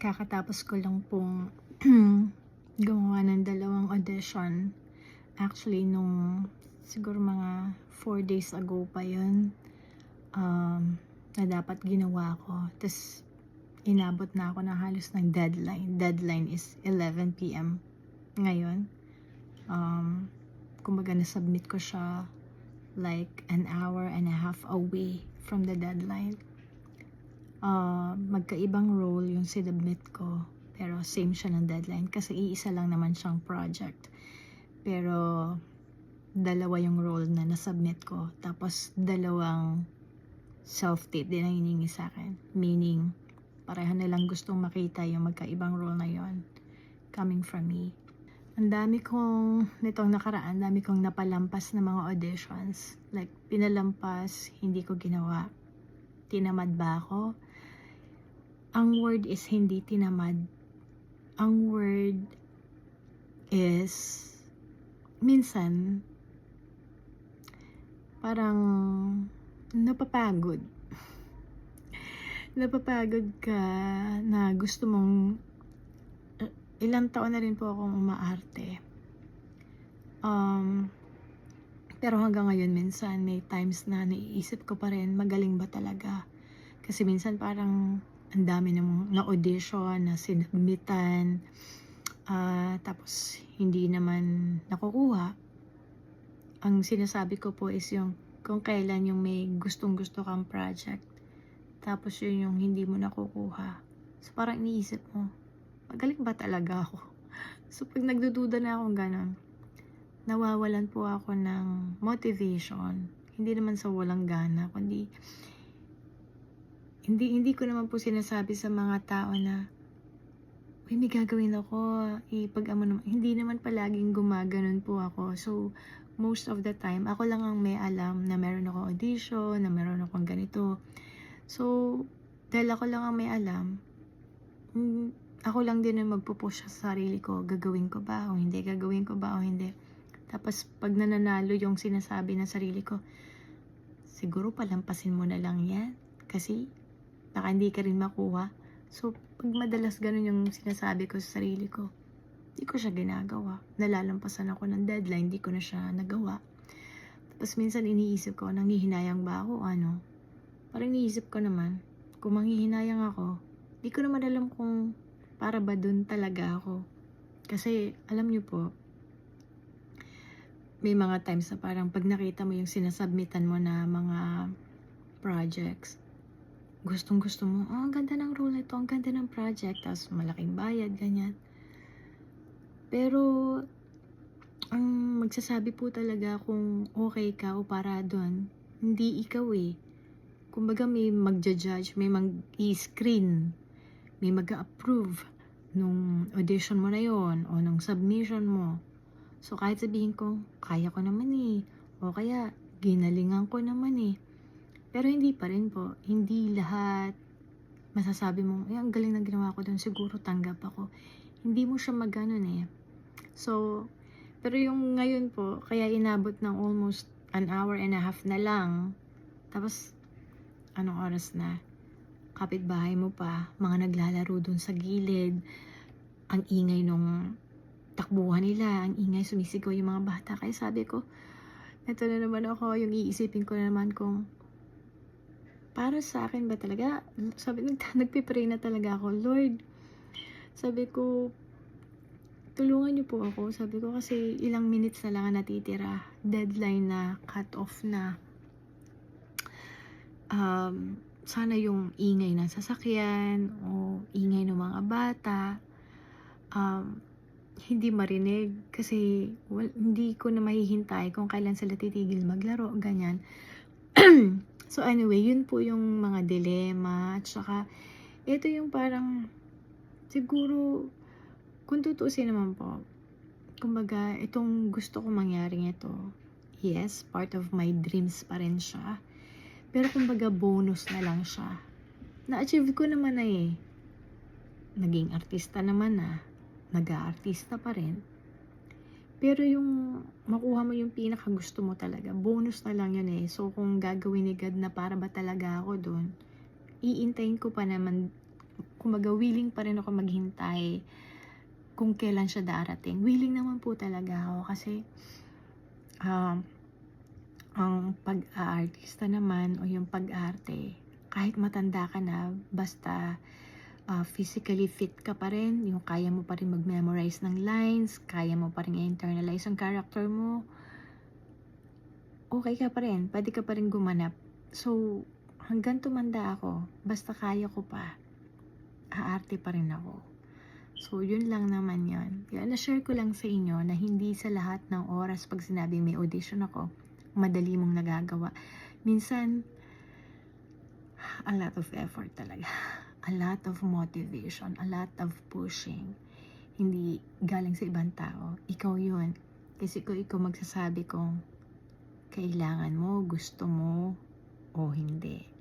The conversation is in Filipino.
kakatapos ko lang pong gumawa ng 2 audition. Actually, nung siguro mga 4 days ago pa yun, na dapat ginawa ko. Tapos, inabot na ako ng halos ng deadline. Deadline is 11 p.m. ngayon. Kumbaga, nasubmit ko siya like an hour and a half away from the deadline. Magkaibang role yung sinubmit ko, pero same siya ng deadline kasi iisa lang naman siyang project. Pero dalawa yung role na nasubmit ko, tapos dalawang self-tape din ang hiningi sa akin. Meaning, pareha na lang gustong makita yung magkaibang role na yon coming from me. Ang dami kong, nitong nakaraan, dami kong napalampas na mga auditions. Like, pinalampas, hindi ko ginawa. Tinamad ba ako? Ang word is hindi tinamad. Ang word is minsan parang napapagod. Napapagod ka na gusto mong ilang taon na rin po akong umaarte. Pero hanggang ngayon minsan may times na naiisip ko pa rin, magaling ba talaga? Kasi minsan parang ang dami namang na-audition, na sinubmitan, tapos hindi naman nakukuha. Ang sinasabi ko po is yung kung kailan yung may gustong-gusto kang project, tapos yun yung hindi mo nakukuha. So parang iniisip mo, magaling ba talaga ako? So pag nagdududa na akong ganon, nawawalan po ako ng motivation. Hindi naman sa walang gana, kundi hindi ko naman po sinasabi sa mga tao na uy, may gagawin ako, ipag-amo naman. Hindi naman palaging gumaganon po ako. So, most of the time, ako lang ang may alam na meron akong audition, na meron akong ganito. So, dahil ako lang ang may alam, ako lang din ang magpupush sa sarili ko. Gagawin ko ba o hindi? Gagawin ko ba o hindi? Tapos, pag nananalo yung sinasabi ng sarili ko, siguro palampasin mo na lang yan. Kasi, baka hindi ka rin makuha. So, pag madalas ganun yung sinasabi ko sa sarili ko, hindi ko siya ginagawa. Nalalampasan ako ng deadline, hindi ko na siya nagawa. Tapos minsan iniisip ko, nanghihinayang ba ako? Ano? Parang iniisip ko naman, kung manghihinayang ako, hindi ko naman alam kung para ba dun talaga ako. Kasi, alam niyo po, may mga times na parang pag nakita mo yung sinasubmitan mo na mga projects, gustong-gusto mo, ang ganda ng role nito, ang ganda ng project, tapos malaking bayad, ganyan. Pero, ang magsasabi po talaga kung okay ka o para doon, hindi ikaw eh. Kumbaga may magja-judge, may mag-i-screen, may mag-approve nung audition mo na yon o nung submission mo. So, kahit sabihin ko, kaya ko naman eh, o kaya, ginalingan ko naman eh. Pero hindi pa rin po. Hindi lahat masasabi mo, ang galing na ginawa ko doon, siguro tanggap ako. Hindi mo siya maganon eh. So, pero yung ngayon po, kaya inabot ng almost an hour and a half na lang. Tapos, anong oras na? Kapitbahay mo pa, mga naglalaro doon sa gilid. Ang ingay nung takbuhan nila, ang ingay sumisigaw yung mga bata. Kaya sabi ko, ito na naman ako, yung iisipin ko na naman kung para sa akin ba talaga? Sabi, nagpipray na talaga ako. Lord, sabi ko, tulungan niyo po ako. Sabi ko kasi ilang minutes na lang ang natitira. Deadline na, cut off na. Sana yung ingay ng sasakyan o ingay ng mga bata, hindi marinig. Kasi hindi ko na mahihintay kung kailan sila titigil maglaro, ganyan. So anyway, yun po yung mga dilema. At saka, ito yung parang, siguro, kung tutuusin naman po, kumbaga, itong gusto kong mangyaring ito, yes, part of my dreams pa rin siya. Pero kumbaga, bonus na lang siya. Na-achieve ko naman na eh. Naging artista naman na. Nag-aartista pa rin. Pero yung makuha mo yung pinakagusto mo talaga, bonus na lang yun eh. So kung gagawin ni God na para ba talaga ako doon, iintayin ko pa naman kumbaga willing pa rin ako maghintay kung kailan siya darating. Willing naman po talaga ako kasi um, ang pag-aartista naman o yung pag-arte, kahit matanda ka na, basta physically fit ka pa rin, yung kaya mo pa rin mag-memorize ng lines, kaya mo pa rin i-internalize ang character mo, okay ka pa rin, pwede ka pa rin gumanap. So, hanggang tumanda ako, basta kaya ko pa, aarte pa rin ako. So, yun lang naman yun. Kaya na-share ko lang sa inyo na hindi sa lahat ng oras pag sinabing may audition ako, madali mong nagagawa. Minsan, a lot of effort talaga. A lot of motivation, a lot of pushing. Hindi galing sa ibang tao. Ikaw yun. Kasi kung ikaw magsasabi kung kailangan mo, gusto mo, o hindi.